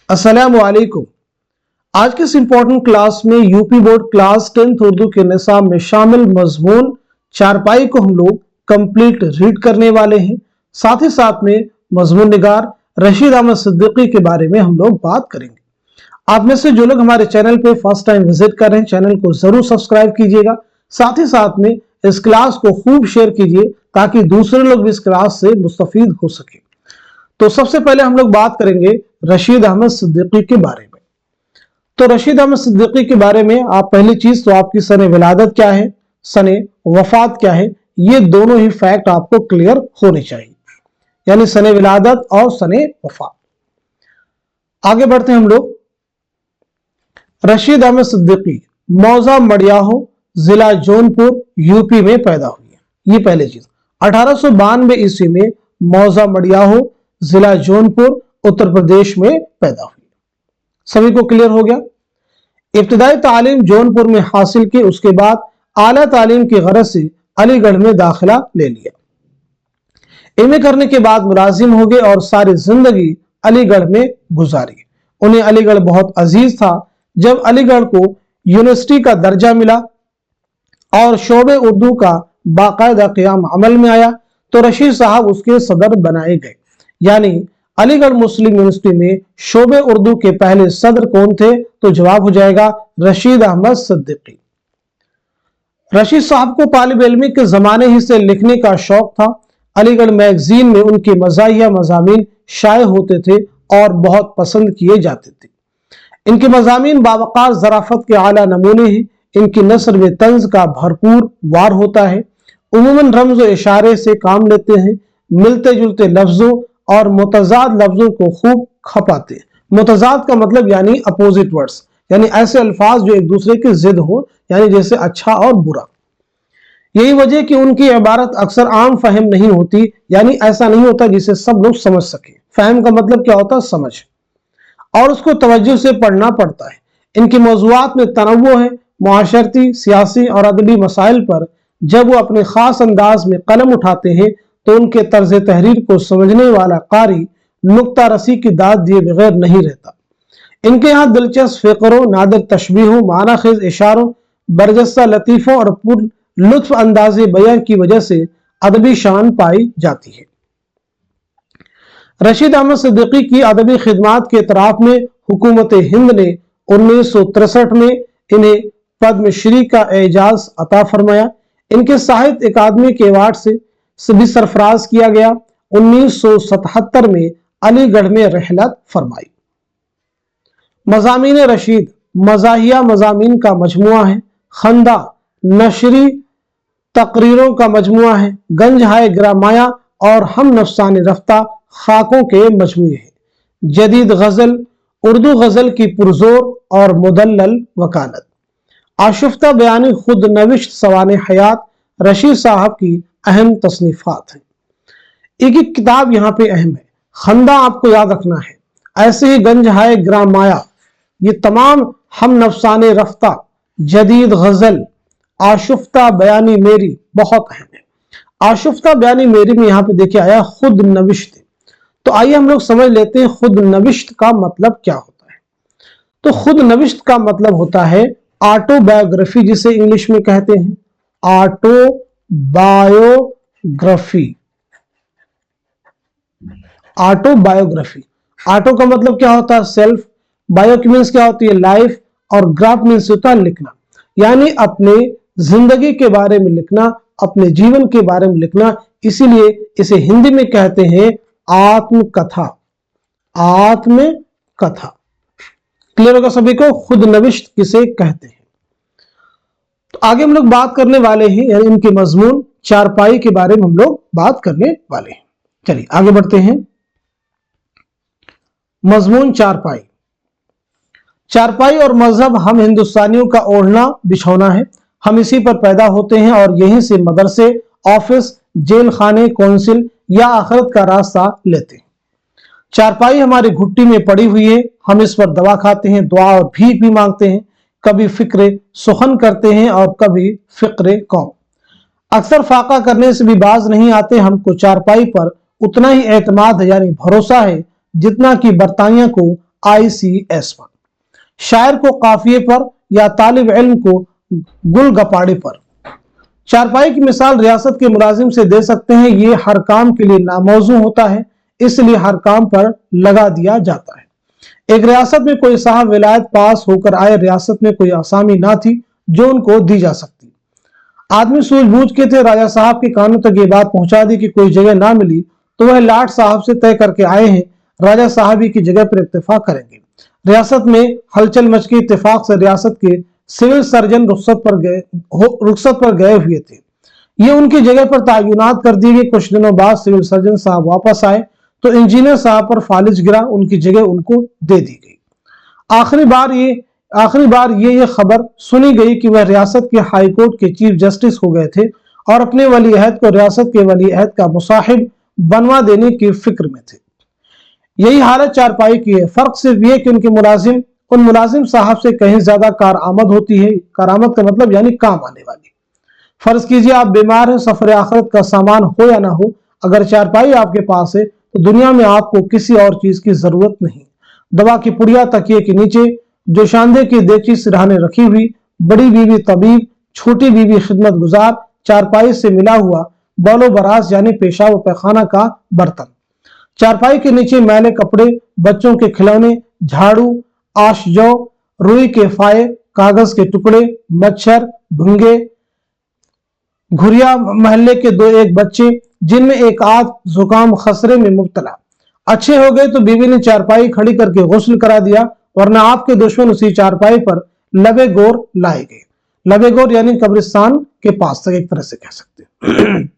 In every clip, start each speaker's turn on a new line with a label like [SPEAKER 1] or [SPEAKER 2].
[SPEAKER 1] अस्सलामु अलैकुम। आज के इस इंपॉर्टेंट क्लास में UP board class 10th Urdu के निसाब में शामिल मजमून चारपाई को हम लोग कंप्लीट रीड करने वाले हैं। साथ ही साथ में मजमून निगार रशीद अहमद सिद्दीकी के बारे में हम लोग बात करेंगे। आप में से जो लोग हमारे चैनल पे फर्स्ट टाइम विजिट कर रहे हैं, चैनल को जरूर सब्सक्राइब कीजिएगा। साथ ही साथ में इस क्लास को खूब शेयर कीजिए ताकि दूसरे लोग भी इस क्लास से मुस्तफीद हो सके। तो सबसे पहले हम लोग बात करेंगे रशीद अहमद सिद्दीकी के बारे में। तो रशीद अहमद सिद्दीकी के बारे में आप पहली चीज तो आपकी सने विलादत क्या है, सने वफात क्या है, ये दोनों ही फैक्ट आपको क्लियर होने चाहिए, यानी सने विलादत और सने वफात। आगे बढ़ते हैं हम लोग। रशीद अहमद सिद्दीकी मौजा मडियाहो जिला जौनपुर यूपी में पैदा हुई है। ये पहली चीज। 1892 ईस्वी में मौजा मडियाहो जिला जौनपुर उत्तर प्रदेश में पैदा हुई। सभी को क्लियर हो गया। इब्तिदाई तालीम जौनपुर में हासिल की, उसके बाद आला तालीम की गरज से अलीगढ़ में दाखिला ले लिया। एमए करने के बाद मुलाजिम हो गए और सारी जिंदगी अलीगढ़ में गुजारी। उन्हें अलीगढ़ बहुत अजीज था। जब अलीगढ़ को यूनिवर्सिटी का दर्जा मिला और शोबे उर्दू का बाकायदा क़याम अमल में आया तो रशीद साहब उसके सदर बनाए गए। यानी अलीगढ़ मुस्लिम यूनिवर्सिटी में शोबे उर्दू के पहले सदर कौन थे? तो जवाब हो जाएगा रशीद अहमद सिद्दीकी। रशीद साहब को तालिब इल्मी के जमाने ही से लिखने का शौक था। अलीगढ़ मैगजीन में उनके मज़ाहिया मज़ामीन शाये होते थे और बहुत पसंद किए जाते थे। इनके मज़ामीन बावक़ार ज़राफ़त के आला नमूने हैं। इनकी नस्र में तंज का भरपूर वार होता है। उमूमन रमज़ व इशारे से काम लेते हैं। मिलते जुलते लफ्जों और मुतज़ाद लफ्जों को खूब खपाते हैं। मुतज़ाद का मतलब यानी अपोजिट वर्ड्स, यानी ऐसे अल्फाज जो एक दूसरे की जिद हो, यानी जैसे अच्छा और बुरा। यही वजह कि उनकी इबारत अक्सर आम फहम नहीं होती, यानी ऐसा नहीं होता जिसे सब लोग समझ सके। फहम का मतलब क्या होता है? समझ, और उसको तवज्जो से पढ़ना पड़ता है। इनके मौज़ूआत में तनव्वुअ है। मुआशरती, सियासी और अदबी मसाइल पर जब वो अपने खास अंदाज में कलम उठाते हैं तो उनके तर्ज तहरीर को समझने वाला कारी नुक्ता रसी की दाद दिए बगैर नहीं रहता। इनके यहाँ दिलचस्प फ़िक्रों, नादिर तशबीहों, मानाखेज इशारों, बरजस्ता लतीफ़ों और पुर लुत्फ अंदाज़े बयां की वजह से अदबी शान पाई जाती है। रशीद अहमद सिद्दीकी की अदबी खिदमात के इतराफ़ में हुकूमत हिंद ने 1963 में इन्हें पद्मश्री का एजाज अता फरमाया। इनके साहित्य अकादमी के अवार्ड से भी सरफराज किया गया। 1977 में अलीगढ़ में रहलत फरमाई। मज़ामीन रशीद मज़ाहिया मज़ामीन का मजमुआ है। खंदा नशरी तकरीरों का मजमुआ है। गंज हाय ग्रामाया और हम नफसानी रफ्ता खाकों के मजमुए हैं। जदीद गजल उर्दू गजल की पुरजोर और मुदल्लल वकालत। आशुफ्ता बयानी खुद नविश्त सवाने हयात रशीद साहब की अहम तसनीफात हैं। एक एक किताब यहाँ पे अहम है। खंदा आपको याद रखना है, ऐसे ही गंज हाय ग्रामाया, ये तमाम हम नफसाने रफ्ता, जदीद गजल, आशुफ्ता बयानी मेरी बहुत अहम है। आशुफ्ता बयानी मेरी में यहाँ पे देखिए आया खुद नविश्त। तो आइए हम लोग समझ लेते हैं खुद नविश्त का मतलब क्या होता है। तो खुद नविश्त का मतलब होता है ऑटोबायोग्राफी, जिसे इंग्लिश में कहते हैं ऑटोबायोग्राफी। ऑटोबायोग्राफी, ऑटो का मतलब क्या होता है? सेल्फ। बायो की मीन्स क्या होती है? लाइफ। और ग्राफ मीन्स होता है लिखना, यानी अपने जिंदगी के बारे में लिखना, अपने जीवन के बारे में लिखना। इसीलिए इसे हिंदी में कहते हैं आत्मकथा। आत्मकथा क्लियर होगा सभी को? खुद नविश्त किसे कहते हैं। तो आगे हम लोग बात करने वाले हैं, यानी इनके मजमून चारपाई के बारे में हम लोग बात करने वाले हैं। चलिए आगे बढ़ते हैं। मजमून चारपाई। चारपाई और मजहब हम हिंदुस्तानियों का ओढ़ना बिछौना है। हम इसी पर पैदा होते हैं और यहीं से मदरसे, ऑफिस, जेल खाने, कौंसिल या आखिरत का रास्ता लेते हैं। चारपाई हमारी घुट्टी में पड़ी हुई है। हम इस पर दवा खाते हैं, दुआ और भीख भी मांगते हैं। कभी फिक्रे सुखन करते हैं और कभी फिक्रे कौम। अक्सर फाका करने से भी बाज नहीं आते। हमको चारपाई पर उतना ही एतमाद यानी भरोसा है जितना कि बरतानिया को ICS पर, शायर को काफिये पर या तालिब इल्म को गुल गपाड़े पर। चारपाई की मिसाल रियासत के मुलाजिम से दे सकते हैं। ये हर काम के लिए नामौजू होता है, इसलिए हर काम पर लगा दिया जाता है। एक रियासत में कोई साहब विलायत पास होकर आए, रियासत में कोई आसामी ना थी जो उनको दी जा सकती। आदमी सूझबूझ के थे, राजा साहब के कानों तक ये बात पहुंचा दी कि कोई जगह ना मिली तो वह लाट साहब से तय करके आए हैं, राजा साहब ही की जगह पर इत्तेफाक करेंगे। रियासत में हलचल मच गई। इत्तेफाक से रियासत के सिविल सर्जन रुखसत पर गए हुए थे। ये उनकी जगह पर तैनात कर दिए गए। कुछ दिनों बाद सिविल सर्जन साहब वापस आए तो इंजीनियर साहब पर फालिज गिरा, उनकी जगह उनको दे दी गई। आखिरी बार ये खबर सुनी गई कि वह रियासत के हाई कोर्ट के चीफ जस्टिस हो गए थे और अपने वली अहद को रियासत के वली अहद का मुसाहिब बनवा देने की फिक्र में थे। यही हालत चारपाई की है। फर्क सिर्फ ये कि उन मुलाजिम साहब से कहीं ज्यादा कारआमद होती है। कारआमद का मतलब यानी काम आने वाली। फर्ज कीजिए आप बीमार हैं, सफर आखिरत का सामान हो या ना हो, अगर चारपाई आपके पास है तो दुनिया में आपको किसी और चीज की जरूरत नहीं। दवा की पुड़िया तकिए के नीचे, जो शांदे की देची सिरहाने रखी हुई, बड़ी बीवी तबीब, छोटी बीवी खिदमत गुजार, चारपाई से मिला हुआ बौलो बरास यानी पेशाब व पैखाना का बर्तन, चारपाई के नीचे मैले कपड़े, बच्चों के खिलौने, झाड़ू, आशजौ, रुई के फाये, कागज के टुकड़े, मच्छर, भुंगे, घुरिया, महल्ले के 2-1 बच्चे जिनमें एक आध जुकाम खसरे में मुब्तला। अच्छे हो गए तो बीवी ने चारपाई खड़ी करके गुस्ल करा दिया, वरना आपके दुश्मन उसी चारपाई पर लबे गोर लाए गए। लबे गोर यानी कब्रिस्तान के पास तक, एक तरह से कह सकते हैं।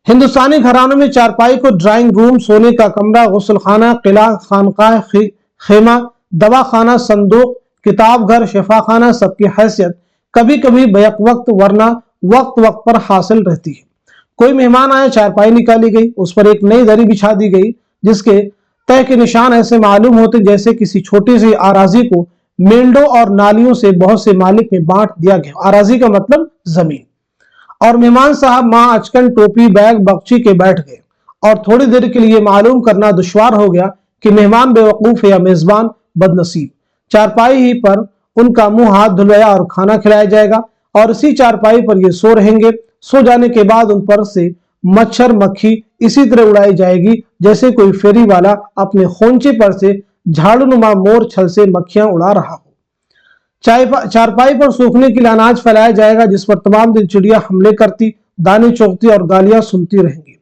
[SPEAKER 1] हिंदुस्तानी घरानों में चारपाई को ड्राइंग रूम, सोने का कमरा, गुस्ल खाना, किला, खानकाह, खेमा, दवा खाना, संदूक, किताब घर, शिफा खाना सबकी हैसियत कभी कभी बैक वक्त वरना वक्त वक्त पर हासिल रहती है। कोई मेहमान आया, चारपाई निकाली गई, उस पर एक नई दरी बिछा दी गई जिसके तय के निशान ऐसे मालूम होते जैसे किसी छोटी सी आराजी को मेंढों और नालियों से बहुत से मालिक में बांट दिया गया। आराजी का मतलब जमीन। और मेहमान साहब माँ अचकन, टोपी, बैग, बख्शी के बैठ गए और थोड़ी देर के लिए मालूम करना दुश्वार हो गया कि मेहमान बेवकूफ है या मेजबान बदनसीब। चारपाई ही पर उनका मुंह हाथ धुलवाया और खाना खिलाया जाएगा और इसी चारपाई पर ये सो रहेंगे। सो जाने के बाद उन पर से मच्छर मक्खी इसी तरह उड़ाई जाएगी जैसे कोई फेरी वाला अपने खोंचे पर से झाड़ू नुमा मोर छल से मक्खियां उड़ा रहा हो। चारपाई पर सूखने के लिए अनाज फैलाया जाएगा जिस पर तमाम दिन चिड़िया हमले करती, दाने चौंकती और गालियां सुनती रहेंगी।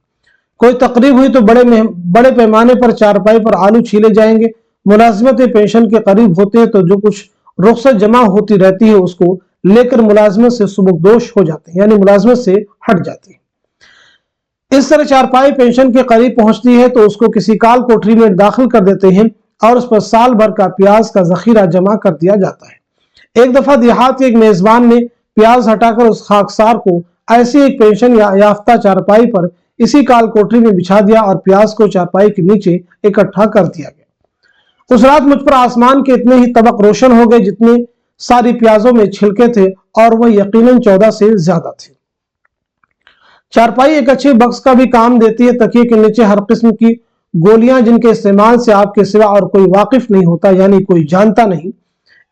[SPEAKER 1] कोई तकरीब हुई तो बड़े पैमाने पर चारपाई पर आलू छीले जाएंगे। मुलाजिमत पेंशन के करीब होते हैं तो जो कुछ रुखसत जमा होती रहती है उसको लेकर मुलाजिमत से सुबकदोश हो जाते हैं, यानी मुलाजिमत से हट जाती है। इस तरह चारपाई पेंशन के करीब पहुंचती है तो उसको किसी काल कोठरी में दाखिल कर देते हैं और उस पर साल भर का प्याज का जखीरा जमा कर दिया जाता है। एक दफा देहात के एक मेजबान ने प्याज हटाकर उस खाकसार को ऐसी एक पेंशन याफ्ता चारपाई पर इसी काल कोठरी में बिछा दिया और प्याज को चारपाई के नीचे इकट्ठा कर दिया गया। उस रात मुझ पर आसमान के इतने ही तबक रोशन हो गए जितने सारी प्याजों में छिलके थे और वह यकीनन 14 से ज्यादा थे। चारपाई एक अच्छे बक्स का भी काम देती है। तकिए के नीचे हर किस्म की गोलियां जिनके इस्तेमाल से आपके सिवा और कोई वाकिफ नहीं होता, यानी कोई जानता नहीं।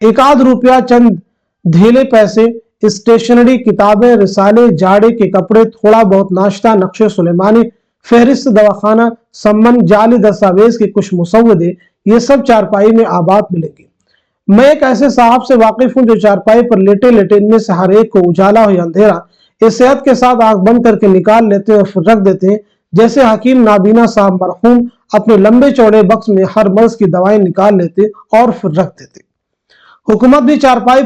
[SPEAKER 1] एक आध रुपया, चंद धेले पैसे, स्टेशनरी, किताबें, रिसाले, जाड़े के कपड़े, थोड़ा बहुत नाश्ता, नक्शे सुलेमानी, फहरिस्त दवाखाना, सम्मन, जाली दस्तावेज के कुछ मुसव्वदे, ये सब चारपाई में आबाद मिलेंगे। मैं एक ऐसे साहब से वाकिफ हूं जो चारपाई पर लेटे लेटे इनमें से हर एक को उजाला हो या अंधेरा इस सेहत के साथ आंख बंद करके निकाल लेते हैं और फिर रख देते हैं जैसे हकीम नाबीना साहब मरहूम अपने लंबे चौड़े बक्स में हर मर्ज की दवाएं निकाल लेते और फिर रख देते। हुकूमत भी चारपाई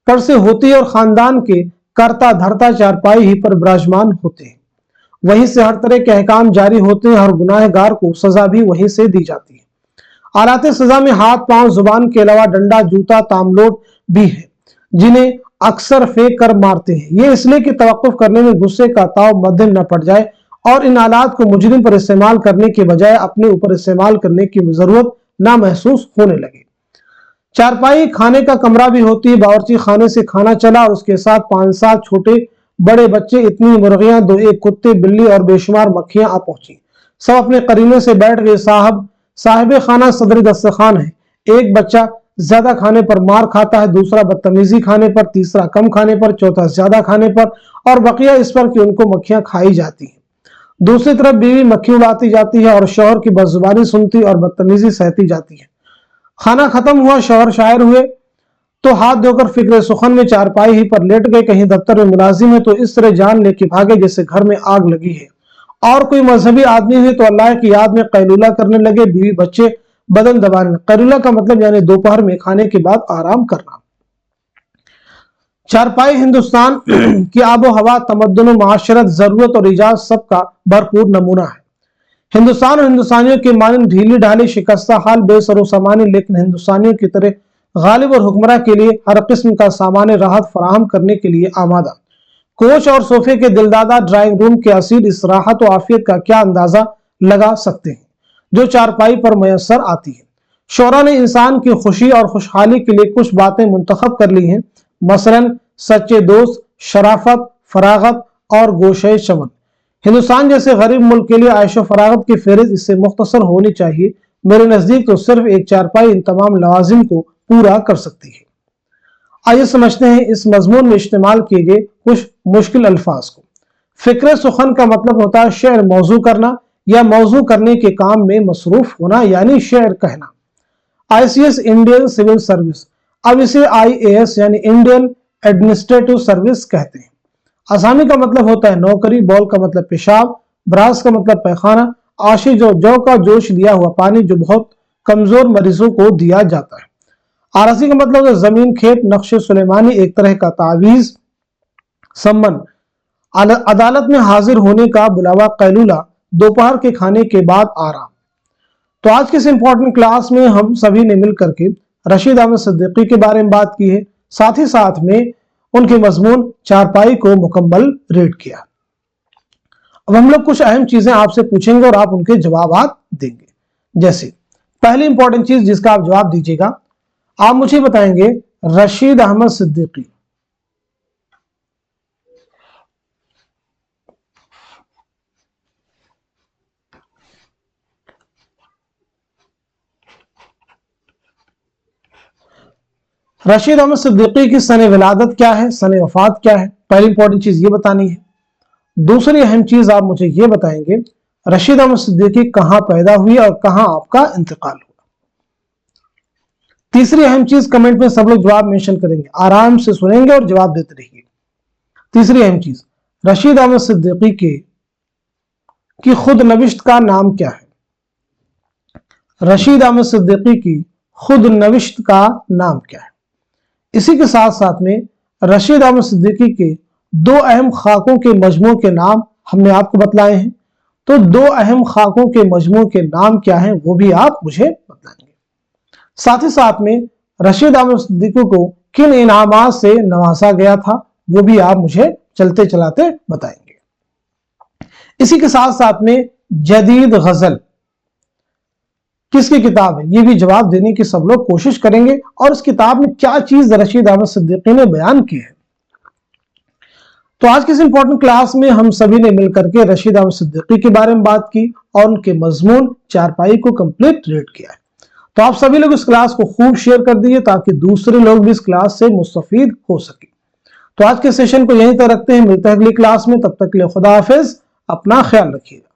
[SPEAKER 1] पर से होती है और खानदान के करता धरता चारपाई ही पर विराजमान होते हैं। वहीं से हर तरह के अहकाम जारी होते हैं। हर गुनाहगार को सजा भी वहीं से दी जाती है। आलाते सजा में हाथ, पांव, जुबान के अलावा डंडा, जूता, तामलोट भी है जिन्हें अक्सर फेंक कर मारते हैं। ये इसलिए कि तवक्कुफ करने में गुस्से का ताव मध्यम न पड़ जाए और इन आलात को मुजरिम पर इस्तेमाल करने के बजाय अपने ऊपर इस्तेमाल करने की जरूरत ना महसूस होने लगे। चारपाई खाने का कमरा भी होती है। बावर्ची खाने से खाना चला और उसके साथ 5-7 छोटे बड़े बच्चे, इतनी मुर्गियां, 2-1 कुत्ते, बिल्ली और बेशुमार मक्खियां आ पहुंची। सब अपने करीने से बैठ गए। साहब साहिब खाना सदर दस्तरखान है। एक बच्चा ज्यादा खाने पर मार खाता है, दूसरा बदतमीजी खाने पर, तीसरा कम खाने पर, चौथा ज्यादा खाने पर, और बकिया इस पर कि उनको मक्खियां खाई जाती हैं। दूसरी तरफ बीवी मक्खी उड़ाती जाती है और शौहर की बदजुबानी सुनती और बदतमीजी सहती जाती है। खाना खत्म हुआ, शौहर शायर हुए तो हाथ धोकर फिक्र सुखन में चारपाई ही पर लेट गए। कहीं दफ्तर में मुलाजिम है तो इस तरह जान लेके भागे जैसे घर में आग लगी है। और कोई मजहबी आदमी है तो अल्लाह की याद में कैलूला करने लगे, बीवी बच्चे बदन दबाने। कैलूला का मतलब यानी दोपहर में खाने के बाद आराम करना। चारपाई हिंदुस्तान की आबो हवा, तमद्दुन, माशरत, जरूरत और इजाज सबका भरपूर नमूना है। हिंदुस्तान और हिंदुस्तानियों के मानन ढीली ढाली शिकस्ता हाल बेसरो सामानी, लेकिन हिंदुस्तानियों की तरह गालिब और हुक्मरां के लिए हर किस्म का सामान राहत फराहम करने के लिए आमादा। कोच और सोफे के दिलदादा, ड्राइंग रूम के असील, इस राहत और आफियत का क्या अंदाजा लगा सकते हैं जो चारपाई पर मैसर आती है। शोरा ने इंसान की खुशी और खुशहाली के लिए कुछ बातें मुंतखब कर ली हैं, मसलन सच्चे दोस्त, शराफत, फरागत और गोशे चमन। हिंदुस्तान जैसे गरीब मुल्क के लिए आयशो फरागत की फहरिस्त इससे मुख्तसर होनी चाहिए। मेरे नजदीक तो सिर्फ एक चारपाई इन तमाम लवाजिम को पूरा कर सकती है। आइए समझते हैं इस मजमून में इस्तेमाल किए गए कुछ मुश्किल अल्फाज को। फिक्र सुखन का मतलब होता है शेर मौजू करना या मौजू करने के काम में मसरूफ होना, यानी शेर कहना। ICS इंडियन सिविल सर्विस, अब इसे IAS यानी इंडियन एडमिनिस्ट्रेटिव सर्विस कहते हैं। आसामी का मतलब होता है नौकरी, बॉल का मतलब पेशाब, ब्रास का मतलब पैखाना, आशी जौ का जोश दिया हुआ पानी जो बहुत कमजोर मरीजों को दिया जाता है। आरसी का मतलब है जमीन, खेत, नक्शे सुलेमानी, एक तरह का तावीज, सम्मन, अदालत में हाजिर होने का बुलावा, कैलूला, दोपहर के खाने के बाद आराम। तो आज के इस इंपॉर्टेंट क्लास में हम सभी ने मिलकर के रशीद अहमद सिद्दीकी के बारे में बात की है, साथ ही साथ में उनके मजमून चारपाई को मुकम्मल रीड किया। अब हम लोग कुछ अहम चीजें आपसे पूछेंगे और आप उनके जवाब देंगे। जैसे पहली इंपॉर्टेंट चीज जिसका आप जवाब दीजिएगा, आप मुझे बताएंगे रशीद अहमद सिद्दीकी रशीद अहमद सिद्दीकी की सने विलादत क्या है, सने वफात क्या है। पहली इंपॉर्टेंट चीज ये बतानी है। दूसरी अहम चीज आप मुझे ये बताएंगे रशीद अहमद सिद्दीकी कहां पैदा हुई और कहां आपका इंतकाल हुआ। तीसरी अहम चीज, कमेंट में सब लोग जवाब मेंशन करेंगे, आराम से सुनेंगे और जवाब देते रहिए। तीसरी अहम चीज, रशीद अहमद सिद्दीकी की खुद नविश्त का नाम क्या है। रशीद अहमद सिद्दीकी की खुद नविश्त का नाम क्या है। इसी के साथ साथ में रशीद अहमद सिद्दीकी के दो अहम खाकों के मजमू के नाम हमने आपको बतलाए हैं। तो दो अहम खाकों के मजमू के नाम क्या हैं वो भी आप मुझे बताएंगे। साथ ही साथ में रशीद अहमद सिद्दीकी को किन इनामात से नवाजा गया था वो भी आप मुझे चलते चलाते बताएंगे। इसी के साथ साथ में जदीद गजल किसकी किताब है ये भी जवाब देने की सब लोग कोशिश करेंगे, और इस किताब में क्या चीज रशीद अहमद सिद्दीकी ने बयान की है। तो आज की इस इंपॉर्टेंट क्लास में हम सभी ने मिलकर के रशीद अहमद सिद्दीकी के बारे में बात की और उनके मजमून चारपाई को कंप्लीट रीड किया है। तो आप सभी लोग इस क्लास को खूब शेयर कर दीजिए ताकि दूसरे लोग भी इस क्लास से मुस्तफीद हो सके। तो आज के सेशन को यहीं तक रखते हैं, मिलते हैं अगली क्लास में, तब तक के लिए खुदा हाफिज, अपना ख्याल रखिएगा।